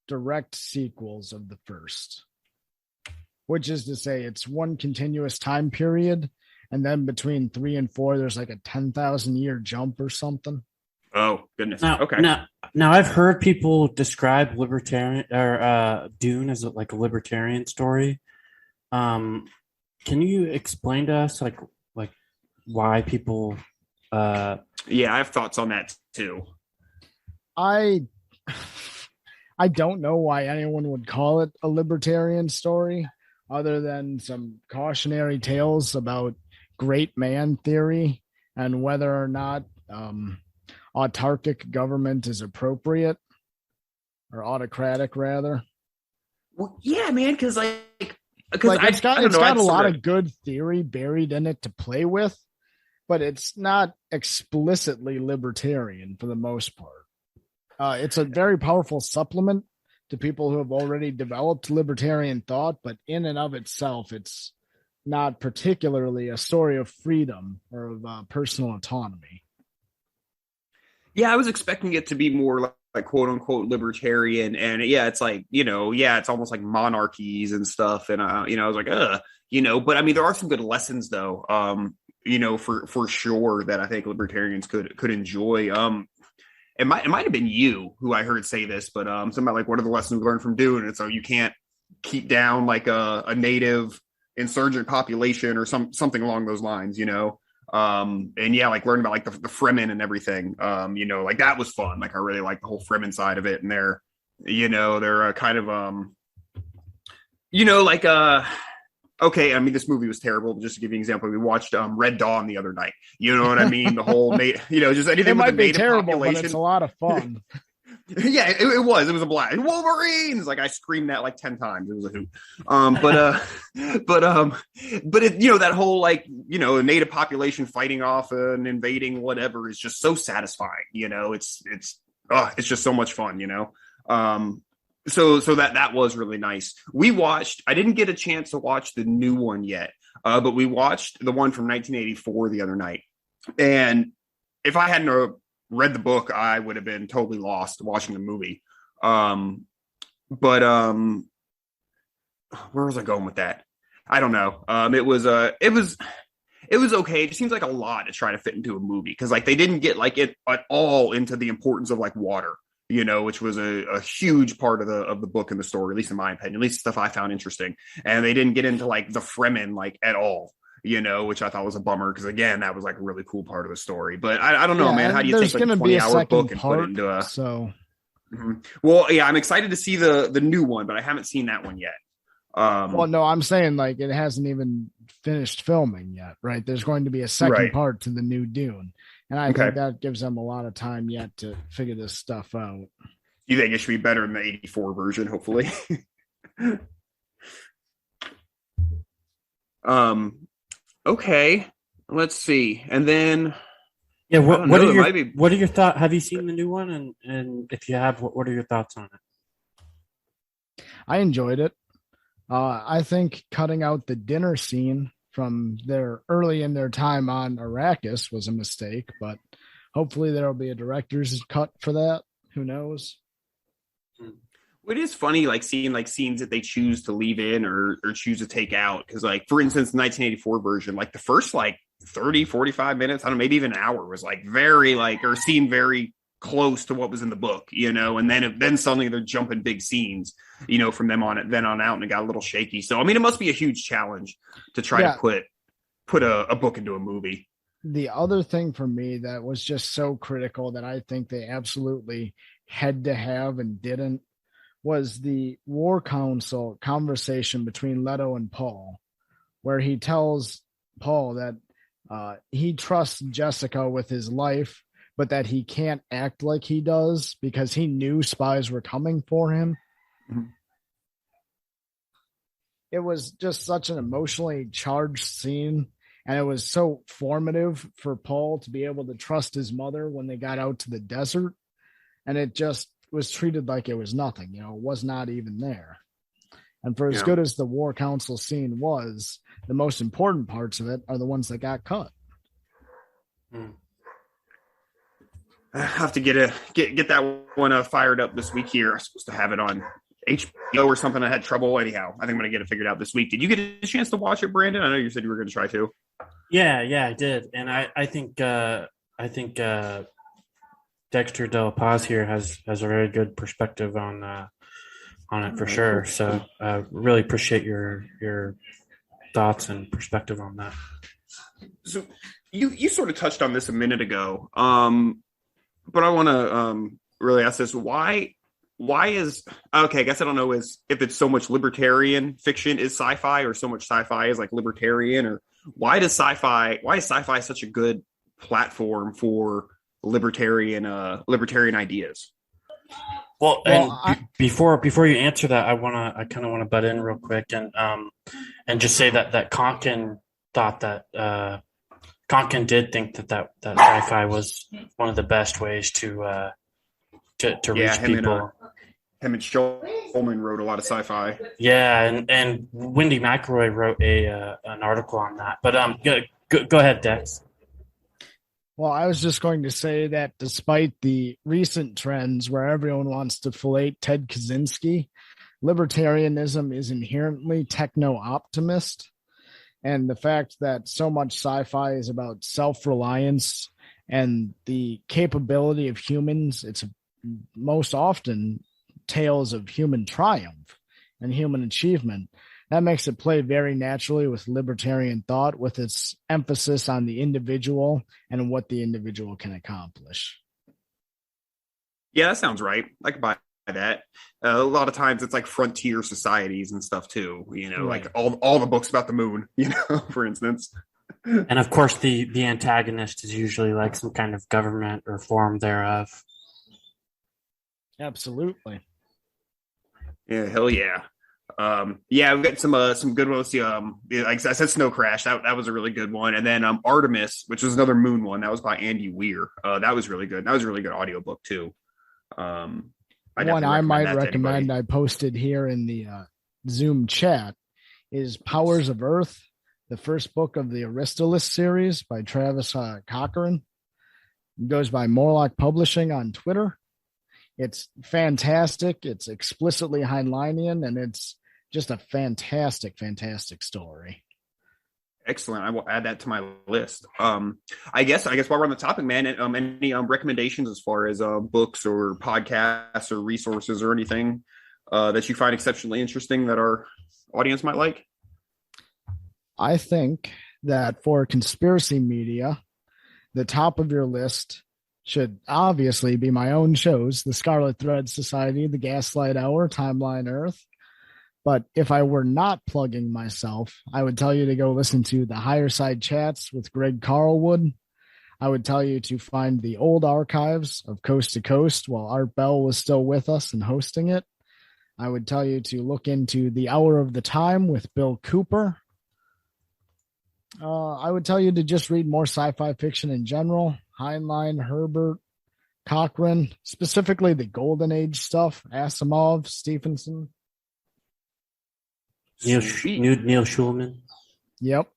direct sequels of the first, which is to say it's one continuous time period, and then between 3 and 4 there's like a 10,000 year jump or something. Oh goodness. Okay. Now I've heard people describe libertarian or Dune as like a libertarian story. Can you explain to us like why people Yeah, I have thoughts on that too. I don't know why anyone would call it a libertarian story other than some cautionary tales about great man theory and whether or not autarkic government is appropriate, or autocratic rather. Well, yeah, man, because it's got a lot of good theory buried in it to play with, but it's not explicitly libertarian for the most part. It's a very powerful supplement to people who have already developed libertarian thought, but in and of itself, it's not particularly a story of freedom or of personal autonomy. Yeah, I was expecting it to be more like quote unquote libertarian, and yeah, it's like it's almost like monarchies and stuff, and I was like, but I mean, there are some good lessons though, for sure that I think libertarians could enjoy. It might have been you who I heard say this, but something about like what are the lessons we learned from Dune, and so you can't keep down like a native insurgent population or something along those lines, and yeah, like learning about like the Fremen and everything, like that was fun. Like I really like the whole Fremen side of it, and they're kind of okay, I mean, this movie was terrible. Just to give you an example, we watched Red Dawn the other night. You know what I mean? The whole, just anything. It might be terrible, population. But it's a lot of fun. Yeah, it was. It was a blast. And Wolverines! Like I screamed that like 10 times. It was a hoot. But it, that whole like a native population fighting off and invading whatever is just so satisfying. It's just so much fun. So that was really nice. I didn't get a chance to watch the new one yet, but we watched the one from 1984 the other night. And if I hadn't read the book, I would have been totally lost watching the movie. where was I going with that? I don't know. It was okay. It just seems like a lot to try to fit into a movie because like they didn't get like it at all into the importance of like water, which was a huge part of the book and the story, at least in my opinion, at least stuff I found interesting. And they didn't get into like the Fremen like at all, which I thought was a bummer because again, that was like a really cool part of the story. But I don't know, man. How do you take like a 20-hour book and put it into a Well, yeah, I'm excited to see the new one, but I haven't seen that one yet. Well, no, I'm saying like it hasn't even finished filming yet, right? There's going to be a second part to the new Dune. And I think that gives them a lot of time yet to figure this stuff out. You think it should be better than the 84 version, hopefully? Okay, let's see. And then what are your thoughts? Have you seen the new one? And if you have, what are your thoughts on it? I enjoyed it. I think cutting out the dinner scene from their early in their time on Arrakis was a mistake, but hopefully there will be a director's cut for that. Who knows? It is funny, like seeing like scenes that they choose to leave in or choose to take out. Because like, for instance, the 1984 version, like the first like 30, 45 minutes, I don't know, maybe even an hour was like very like, or seemed very close to what was in the book, and then suddenly they're jumping big scenes, from then on out, and it got a little shaky. So, I mean, it must be a huge challenge to try to put a book into a movie. The other thing for me that was just so critical that I think they absolutely had to have and didn't was the War Council conversation between Leto and Paul, where he tells Paul that he trusts Jessica with his life, but that he can't act like he does because he knew spies were coming for him. Mm-hmm. It was just such an emotionally charged scene, and it was so formative for Paul to be able to trust his mother when they got out to the desert, and it just was treated like it was nothing. It was not even there. And for as good as the War Council scene was, the most important parts of it are the ones that got cut. I have to get that one fired up this week here. I'm supposed to have it on HBO or something. I had trouble. Anyhow, I think I'm going to get it figured out this week. Did you get a chance to watch it, Brandon? I know you said you were going to try to. Yeah, I did. And I think Dexter Del Paz here has a very good perspective on it for sure. So really appreciate your thoughts and perspective on that. So you sort of touched on this a minute ago, but I want to really ask this: why is okay? I guess I don't know if it's so much libertarian fiction is sci-fi, or so much sci-fi is like libertarian, or why is sci-fi such a good platform for libertarian ideas? Well, before you answer that, I kind of want to butt in real quick and just say that Konkin thought that Konkin did think that sci-fi was one of the best ways to reach people. Him and Shulman wrote a lot of sci-fi. Yeah, and Wendy McElroy wrote an article on that. But go ahead, Dex. Well, I was just going to say that despite the recent trends where everyone wants to fillet Ted Kaczynski, libertarianism is inherently techno-optimist. And the fact that so much sci-fi is about self-reliance and the capability of humans, it's most often tales of human triumph and human achievement. That makes it play very naturally with libertarian thought, with its emphasis on the individual and what the individual can accomplish. Yeah, that sounds right. I can buy that. A lot of times it's like frontier societies and stuff too, right. Like all the books about the moon, for instance. And of course the antagonist is usually like some kind of government or form thereof. Absolutely. Yeah, hell yeah. We've got some good ones. Like I said, Snow Crash, that was a really good one. And then Artemis, which was another moon one, that was by Andy Weir. That was really good. That was a really good audiobook too. One I might recommend, I posted here in the Zoom chat, is Powers of Earth, the first book of the Aristolis series by Travis Cochran. It goes by Morlock Publishing on Twitter. It's fantastic. It's explicitly Heinleinian, and it's just a fantastic, fantastic story. Excellent. I will add that to my list. I guess while we're on the topic, man, any recommendations as far as books or podcasts or resources or anything that you find exceptionally interesting that our audience might like? I think that for conspiracy media, the top of your list should obviously be my own shows, the Scarlet Thread Society, the Gaslight Hour, Timeline Earth. But if I were not plugging myself, I would tell you to go listen to the Higher Side Chats with Greg Carlwood. I would tell you to find the old archives of Coast to Coast while Art Bell was still with us and hosting it. I would tell you to look into the Hour of the Time with Bill Cooper. I would tell you to just read more sci-fi fiction in general. Heinlein, Herbert, Cochran, specifically the Golden Age stuff, Asimov, Stephenson. Neil Schulman. Yep.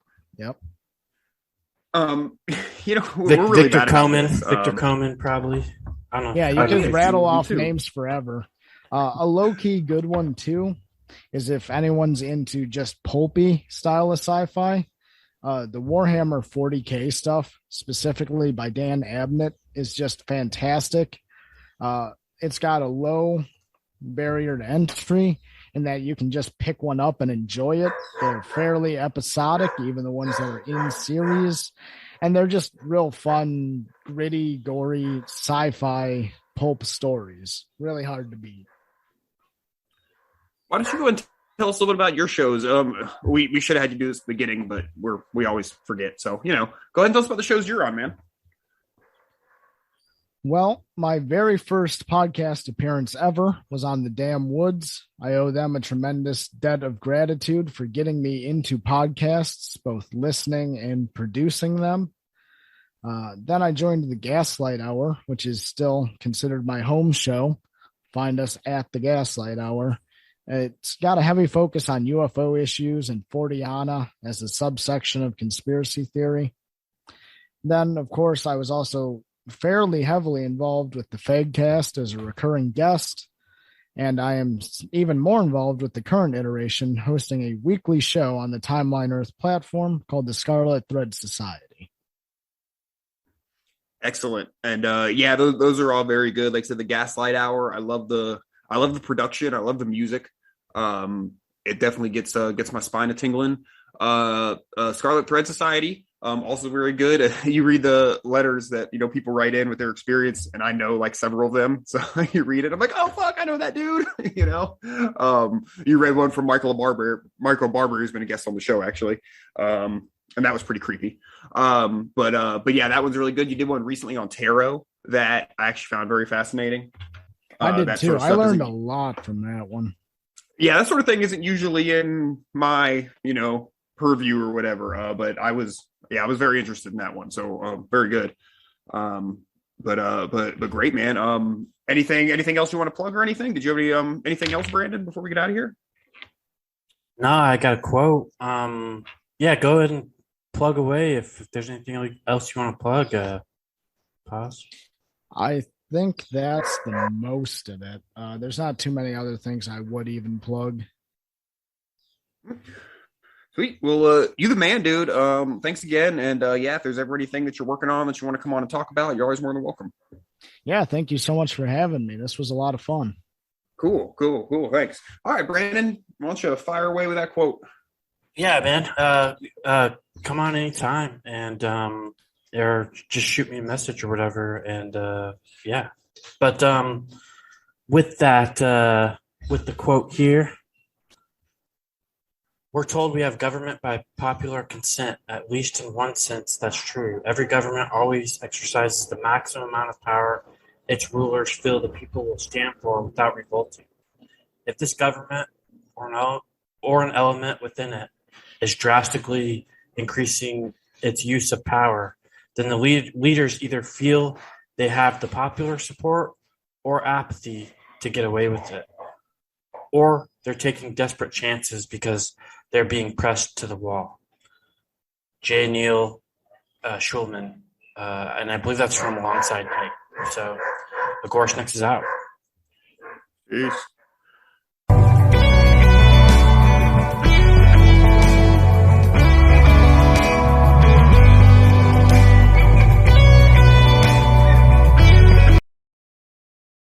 We're really Victor bad Coleman. Victor Coleman, probably. I don't know. Yeah, you can rattle off names forever. A low-key good one, too, is if anyone's into just pulpy style of sci-fi, the Warhammer 40K stuff, specifically by Dan Abnett, is just fantastic. It's got a low barrier to entry in that you can just pick one up and enjoy it. They're fairly episodic, even the ones that are in series. And they're just real fun, gritty, gory, sci-fi pulp stories. Really hard to beat. Why don't you go and tell us a little bit about your shows? We should have had you do this at the beginning, but we always forget. So, go ahead and tell us about the shows you're on, man. Well, my very first podcast appearance ever was on The Damn Woods. I owe them a tremendous debt of gratitude for getting me into podcasts, both listening and producing them. Then I joined the Gaslight Hour, which is still considered my home show. Find us at the Gaslight Hour. It's got a heavy focus on UFO issues and Forteana as a subsection of conspiracy theory. Then, of course, I was also fairly heavily involved with the Fagcast as a recurring guest, and I am even more involved with the current iteration, hosting a weekly show on the Timeline Earth platform called the Scarlet Thread Society. Excellent. And those are all very good. Like I said, the Gaslight Hour, I love the production, I love the music. It definitely gets my spine a tingling. Scarlet Thread Society, also very good. You read the letters that people write in with their experience, and I know like several of them. So you read it, I'm like, oh fuck, I know that dude. You read one from Michael Barber, who's been a guest on the show actually, and that was pretty creepy. But yeah, that one's really good. You did one recently on tarot that I actually found very fascinating. I did too. I learned a lot from that one. Yeah, that sort of thing isn't usually in my purview or whatever. But I was very interested in that one. So very good. But great, man. Anything else you want to plug or anything? Did you have anything else, Brandon, before we get out of here? No, I got a quote. Yeah, go ahead and plug away if there's anything else you want to plug. Pause. I think that's the most of it. There's not too many other things I would even plug. Sweet. Well, you the man, dude. Thanks again. And if there's ever anything that you're working on that you want to come on and talk about, you're always more than welcome. Yeah, thank you so much for having me. This was a lot of fun. Cool. Thanks. All right, Brandon, why don't you fire away with that quote? Yeah, man. Come on anytime, and or just shoot me a message or whatever. And yeah, but with that, with the quote here, we're told we have government by popular consent. At least in one sense, that's true. Every government always exercises the maximum amount of power its rulers feel the people will stand for without revolting. If this government or an element within it is drastically increasing its use of power, then the leaders either feel they have the popular support or apathy to get away with it, or they're taking desperate chances because they're being pressed to the wall. J. Neil Schulman, and I believe that's from Alongside Night. So, Agorist Acres is out. Peace.